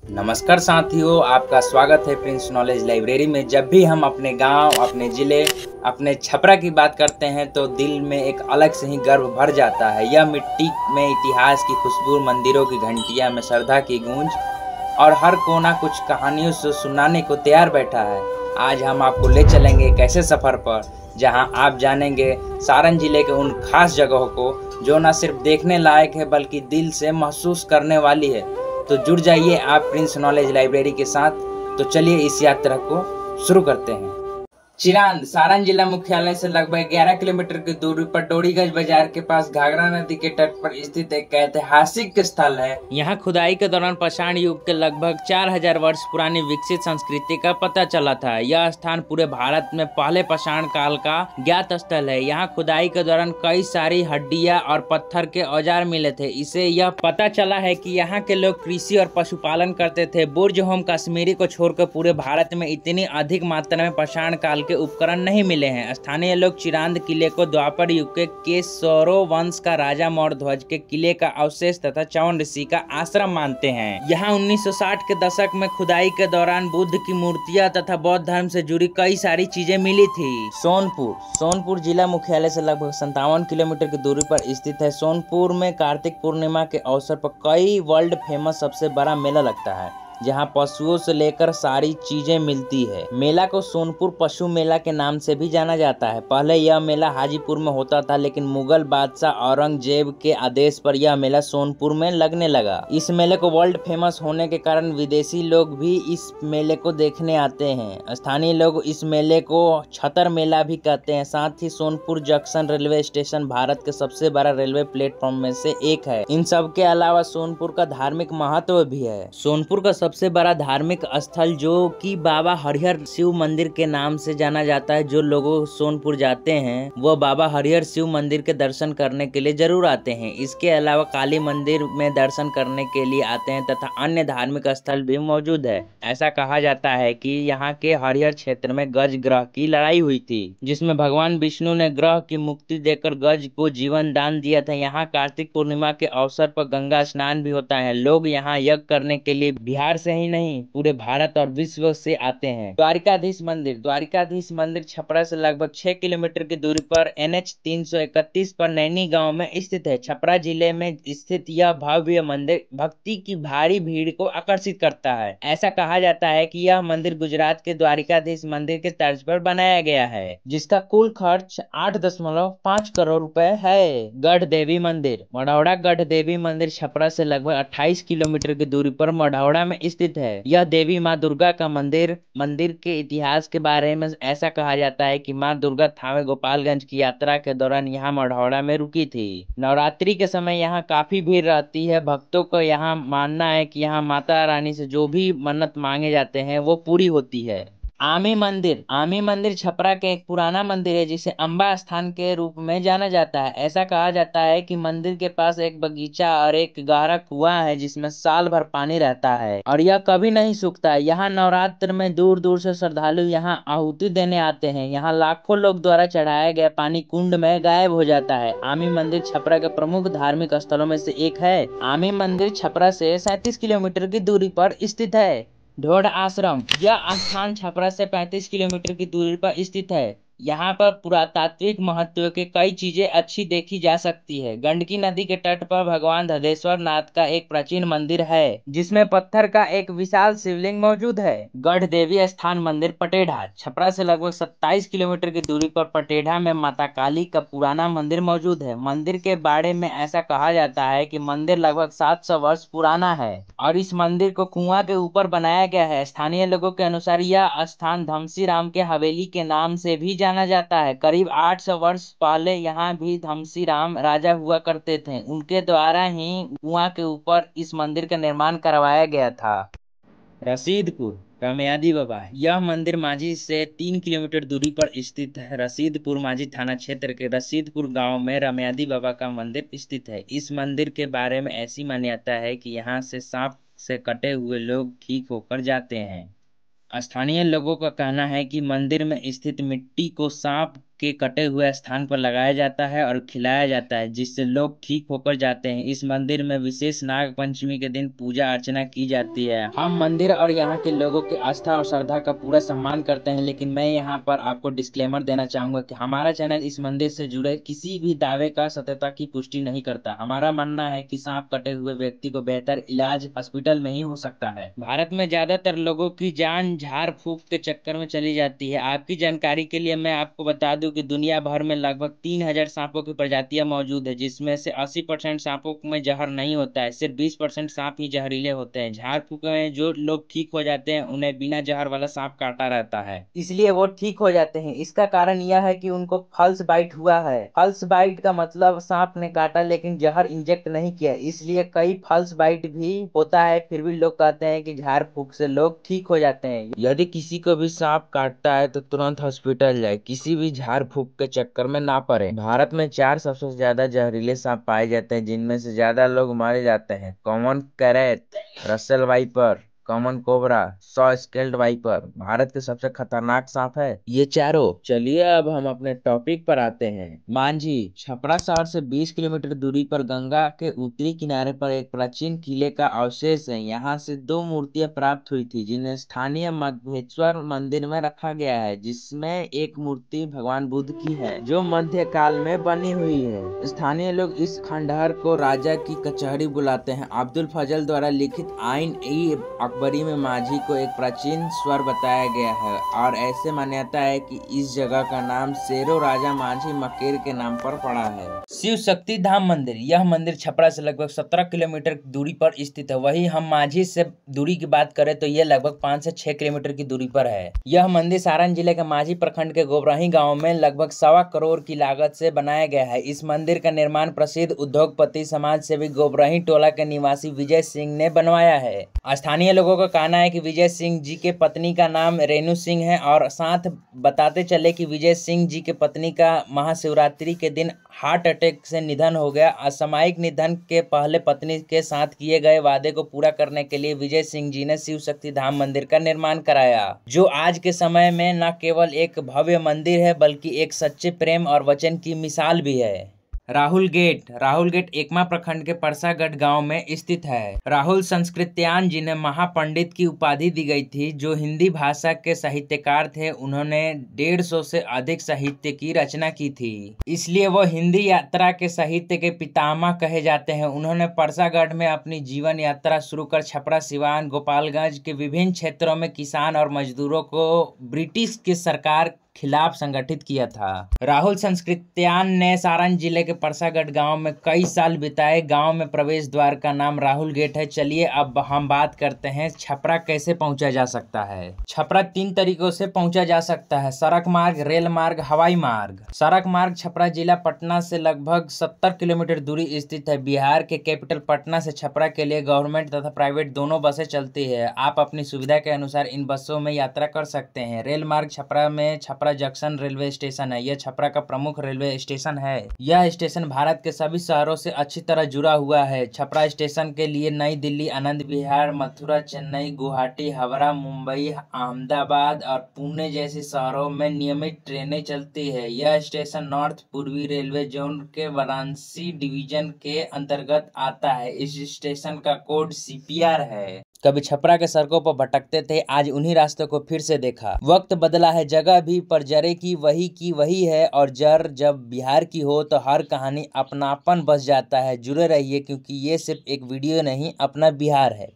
नमस्कार साथियों, आपका स्वागत है प्रिंस नॉलेज लाइब्रेरी में। जब भी हम अपने गांव, अपने ज़िले, अपने छपरा की बात करते हैं तो दिल में एक अलग से ही गर्व भर जाता है। यह मिट्टी में इतिहास की खुशबू, मंदिरों की घंटियां में श्रद्धा की गूंज और हर कोना कुछ कहानियों से सुनाने को तैयार बैठा है। आज हम आपको ले चलेंगे एक ऐसे सफ़र पर जहां आप जानेंगे सारण जिले के उन खास जगहों को जो न सिर्फ देखने लायक है बल्कि दिल से महसूस करने वाली है। तो जुड़ जाइए आप प्रिंस नॉलेज लाइब्रेरी के साथ। तो चलिए इस यात्रा को शुरू करते हैं। चिरांद सारण जिला मुख्यालय से लगभग 11 किलोमीटर की दूरी पर डोरीगंज बाजार के पास घाघरा नदी के तट पर स्थित एक ऐतिहासिक स्थल है। यहाँ खुदाई के दौरान पाषाण युग के लगभग 4000 वर्ष पुरानी विकसित संस्कृति का पता चला था। यह स्थान पूरे भारत में पहले पाषाण काल का ज्ञात स्थल है। यहाँ खुदाई के दौरान कई सारी हड्डियां और पत्थर के औजार मिले थे। इसे यह पता चला है कि यहाँ के लोग कृषि और पशुपालन करते थे। बुर्ज होम कश्मीरी को छोड़कर पूरे भारत में इतनी अधिक मात्रा में पाषाण काल के उपकरण नहीं मिले हैं। स्थानीय लोग चिरांद किले को द्वापर युग के केशरो वंश का राजा मौर्यध्वज के किले का अवशेष तथा चौन ऋषि का आश्रम मानते हैं। यहाँ 1960 के दशक में खुदाई के दौरान बुद्ध की मूर्तियां तथा बौद्ध धर्म से जुड़ी कई सारी चीजें मिली थी। सोनपुर जिला मुख्यालय से लगभग 57 किलोमीटर की दूरी पर स्थित है। सोनपुर में कार्तिक पूर्णिमा के अवसर पर कई वर्ल्ड फेमस सबसे बड़ा मेला लगता है, जहां पशुओं से लेकर सारी चीजें मिलती है। मेला को सोनपुर पशु मेला के नाम से भी जाना जाता है। पहले यह मेला हाजीपुर में होता था, लेकिन मुगल बादशाह औरंगजेब के आदेश पर यह मेला सोनपुर में लगने लगा। इस मेले को वर्ल्ड फेमस होने के कारण विदेशी लोग भी इस मेले को देखने आते हैं। स्थानीय लोग इस मेले को छतर मेला भी कहते हैं। साथ ही Sonpur junction railway station Bharat के सबसे बड़ा रेलवे प्लेटफॉर्म में से एक है। इन सब के अलावा सोनपुर का धार्मिक महत्व भी है। सोनपुर का सबसे बड़ा धार्मिक स्थल जो कि बाबा हरिहर शिव मंदिर के नाम से जाना जाता है। जो लोग सोनपुर जाते हैं वह बाबा हरिहर शिव मंदिर के दर्शन करने के लिए जरूर आते हैं। इसके अलावा काली मंदिर में दर्शन करने के लिए आते हैं तथा अन्य धार्मिक स्थल भी मौजूद है। ऐसा कहा जाता है कि यहाँ के हरिहर क्षेत्र में गज ग्रह की लड़ाई हुई थी, जिसमें भगवान विष्णु ने ग्रह की मुक्ति देकर गज को जीवन दान दिया था। यहाँ कार्तिक पूर्णिमा के अवसर पर गंगा स्नान भी होता है। लोग यहाँ यज्ञ करने के लिए बिहार से ही नहीं पूरे भारत और विश्व से आते हैं। द्वारिकाधीश मंदिर छपरा से लगभग 6 किलोमीटर की दूरी पर NH 331 पर नैनी गांव में स्थित है। छपरा जिले में स्थित यह भव्य मंदिर भक्ति की भारी भीड़ को आकर्षित करता है। ऐसा कहा जाता है कि यह मंदिर गुजरात के द्वारिकाधीश मंदिर के तर्ज पर बनाया गया है, जिसका कुल खर्च 8.5 करोड़ रुपए है। गढ़ देवी मंदिर मढ़ौरा गढ़ देवी मंदिर छपरा से लगभग 28 किलोमीटर की दूरी पर मढ़ौरा में स्थित है। यह देवी माँ दुर्गा का मंदिर के इतिहास के बारे में ऐसा कहा जाता है कि माँ दुर्गा थावे गोपालगंज की यात्रा के दौरान यहाँ मढ़ौरा में रुकी थी। नवरात्रि के समय यहाँ काफी भीड़ रहती है। भक्तों को यहाँ मानना है कि यहाँ माता रानी से जो भी मन्नत मांगे जाते हैं वो पूरी होती है। आमी मंदिर छपरा के एक पुराना मंदिर है, जिसे अम्बा स्थान के रूप में जाना जाता है। ऐसा कहा जाता है कि मंदिर के पास एक बगीचा और एक गहरा कुआं है, जिसमें साल भर पानी रहता है और यह कभी नहीं सूखता। यहाँ नवरात्र में दूर दूर से श्रद्धालु यहाँ आहुति देने आते हैं। यहाँ लाखों लोग द्वारा चढ़ाया गया पानी कुंड में गायब हो जाता है। आमी मंदिर छपरा के प्रमुख धार्मिक स्थलों में से एक है। आमी मंदिर छपरा से 37 किलोमीटर की दूरी पर स्थित है। ढोढ़ आश्रम यह स्थान छपरा से 35 किलोमीटर की दूरी पर स्थित है। यहाँ पर पुरातात्विक महत्व के कई चीजें अच्छी देखी जा सकती है। गंडकी नदी के तट पर भगवान धनेश्वर नाथ का एक प्राचीन मंदिर है, जिसमें पत्थर का एक विशाल शिवलिंग मौजूद है। गढ़ देवी स्थान मंदिर पटेढ़ा छपरा से लगभग 27 किलोमीटर की दूरी पर पटेढ़ा में माता काली का पुराना मंदिर मौजूद है। मंदिर के बारे में ऐसा कहा जाता है कि मंदिर लगभग 700 वर्ष पुराना है और इस मंदिर को कुआं के ऊपर बनाया गया है। स्थानीय लोगों के अनुसार यह स्थान धमसी राम के हवेली के नाम से भी जाना जाता है। करीब 800 वर्ष पहले यहाँ भी धमसी राम राजा हुआ करते थे। उनके द्वारा ही कुआं के ऊपर इस मंदिर का निर्माण करवाया गया था। रसीदपुर रमयादी बाबा यह मंदिर मांझी से 3 किलोमीटर दूरी पर स्थित है। रसीदपुर मांझी थाना क्षेत्र के रसीदपुर गांव में रमयादी बाबा का मंदिर स्थित है। इस मंदिर के बारे में ऐसी मान्यता है कि यहाँ से सांप से कटे हुए लोग ठीक होकर जाते हैं। स्थानीय लोगों का कहना है कि मंदिर में स्थित मिट्टी को सांप के कटे हुए स्थान पर लगाया जाता है और खिलाया जाता है, जिससे लोग ठीक होकर जाते हैं। इस मंदिर में विशेष नाग पंचमी के दिन पूजा अर्चना की जाती है। हम मंदिर और यहाँ के लोगों की आस्था और श्रद्धा का पूरा सम्मान करते हैं, लेकिन मैं यहाँ पर आपको डिस्क्लेमर देना चाहूंगा कि हमारा चैनल इस मंदिर से जुड़े किसी भी दावे का सत्यता की पुष्टि नहीं करता। हमारा मानना है कि सांप कटे हुए व्यक्ति को बेहतर इलाज हॉस्पिटल में ही हो सकता है। भारत में ज्यादातर लोगों की जान झाड़ फूक के चक्कर में चली जाती है। आपकी जानकारी के लिए मैं आपको बता दूं कि दुनिया भर में लगभग 3000 सांपों की प्रजातियां मौजूद है, जिसमें से 80% सांपों में जहर नहीं होता है। सिर्फ 20% सांप ही जहरीले होते हैं। झाड़ फूक में जो लोग ठीक हो जाते हैं उन्हें बिना जहर वाला सांप काटा रहता है, इसलिए वो ठीक हो जाते हैं। इसका कारण यह है कि उनको फल्स बाइट हुआ है। फल्स बाइट का मतलब सांप ने काटा लेकिन जहर इंजेक्ट नहीं किया, इसलिए कई फल्स बाइट भी होता है। फिर भी लोग कहते हैं कि झाड़ फूक से लोग ठीक हो जाते हैं। यदि किसी को भी सांप काटता है तो तुरंत हॉस्पिटल जाए, किसी भी झाड़ फूक के चक्कर में ना पड़े। भारत में 4 सबसे ज्यादा जहरीले सांप पाए जाते हैं, जिनमें से ज्यादा लोग मारे जाते हैं। Common krait, Russell viper, common cobra, saw scaled viper Bharat के सबसे खतरनाक सांप है। ये चारों। चलिए अब हम अपने टॉपिक पर आते हैं। मांझी छपरा शहर से 20 किलोमीटर दूरी पर गंगा के उत्तरी किनारे पर एक प्राचीन किले का अवशेष है। यहाँ से 2 मूर्तियां प्राप्त हुई थी, जिन्हें स्थानीय मध्वेश्वर मंदिर में रखा गया है, जिसमें एक मूर्ति भगवान बुद्ध की है, जो मध्यकाल में बनी हुई है। स्थानीय लोग इस खंडहर को राजा की कचहरी बुलाते हैं। अब्दुल फजल द्वारा लिखित आइन ई अकबरी में मांझी को एक प्राचीन स्वर बताया गया है और ऐसे मान्यता है कि इस जगह का नाम शेरो राजा मांझी मकेर के नाम पर पड़ा है। शिव शक्ति धाम मंदिर। यह मंदिर छपरा से लगभग 17 किलोमीटर दूरी पर स्थित है। वहीं हम मांझी से दूरी की बात करें तो यह लगभग 5 से 6 किलोमीटर की दूरी पर है। यह मंदिर सारण जिले के मांझी प्रखंड के गोबराही गाँव में लगभग 1.25 करोड़ की लागत से बनाया गया है। इस मंदिर का निर्माण प्रसिद्ध उद्योगपति समाज सेवी गोबराही टोला के निवासी विजय सिंह ने बनवाया है। स्थानीय लोगों का कहना है कि विजय सिंह जी के पत्नी का नाम रेणु सिंह है और साथ बताते चले कि विजय सिंह जी के पत्नी का महाशिवरात्रि के दिन हार्ट अटैक से निधन हो गया। असामयिक निधन के पहले पत्नी के साथ किए गए वादे को पूरा करने के लिए विजय सिंह जी ने शिव शक्ति धाम मंदिर का निर्माण कराया, जो आज के समय में न केवल एक भव्य मंदिर है बल्कि एक सच्चे प्रेम और वचन की मिसाल भी है। राहुल गेट एकमा प्रखंड के परसागढ़ गांव में स्थित है। राहुल संस्कृत्यायन जिन्हें महापंडित की उपाधि दी गई थी, जो हिंदी भाषा के साहित्यकार थे, उन्होंने 150 से अधिक साहित्य की रचना की थी, इसलिए वो हिंदी यात्रा के साहित्य के पितामह कहे जाते हैं। उन्होंने परसागढ़ में अपनी जीवन यात्रा शुरू कर छपरा, सिवान, गोपालगंज के विभिन्न क्षेत्रों में किसान और मजदूरों को ब्रिटिश की सरकार खिलाफ संगठित किया था। राहुल संस्कृत्यायन ने सारण जिले के परसागढ़ गांव में कई साल बिताए। गांव में प्रवेश द्वार का नाम राहुल गेट है। चलिए अब हम बात करते हैं छपरा कैसे पहुंचा जा सकता है। छपरा 3 तरीकों से पहुंचा जा सकता है: सड़क मार्ग, रेल मार्ग, हवाई मार्ग। सड़क मार्ग छपरा जिला पटना से लगभग 70 किलोमीटर दूरी स्थित है। बिहार के कैपिटल पटना से छपरा के लिए गवर्नमेंट तथा प्राइवेट दोनों बसें चलती है। आप अपनी सुविधा के अनुसार इन बसों में यात्रा कर सकते हैं। रेल मार्ग छपरा में छपरा जंक्शन रेलवे स्टेशन है। यह छपरा का प्रमुख रेलवे स्टेशन है। यह स्टेशन भारत के सभी शहरों से अच्छी तरह जुड़ा हुआ है। छपरा स्टेशन के लिए नई दिल्ली, आनंद विहार, मथुरा, चेन्नई, गुवाहाटी, हावड़ा, मुंबई, अहमदाबाद और पुणे जैसे शहरों में नियमित ट्रेनें चलती है। यह स्टेशन नॉर्थ पूर्वी रेलवे जोन के वाराणसी डिवीजन के अंतर्गत आता है। इस स्टेशन का कोड CPR है। कभी छपरा के सड़कों पर भटकते थे, आज उन्हीं रास्तों को फिर से देखा। वक्त बदला है, जगह भी, पर जरे की वही है। और जर जब बिहार की हो तो हर कहानी अपनापन बस जाता है। जुड़े रहिए, क्योंकि ये सिर्फ एक वीडियो नहीं, अपना बिहार है।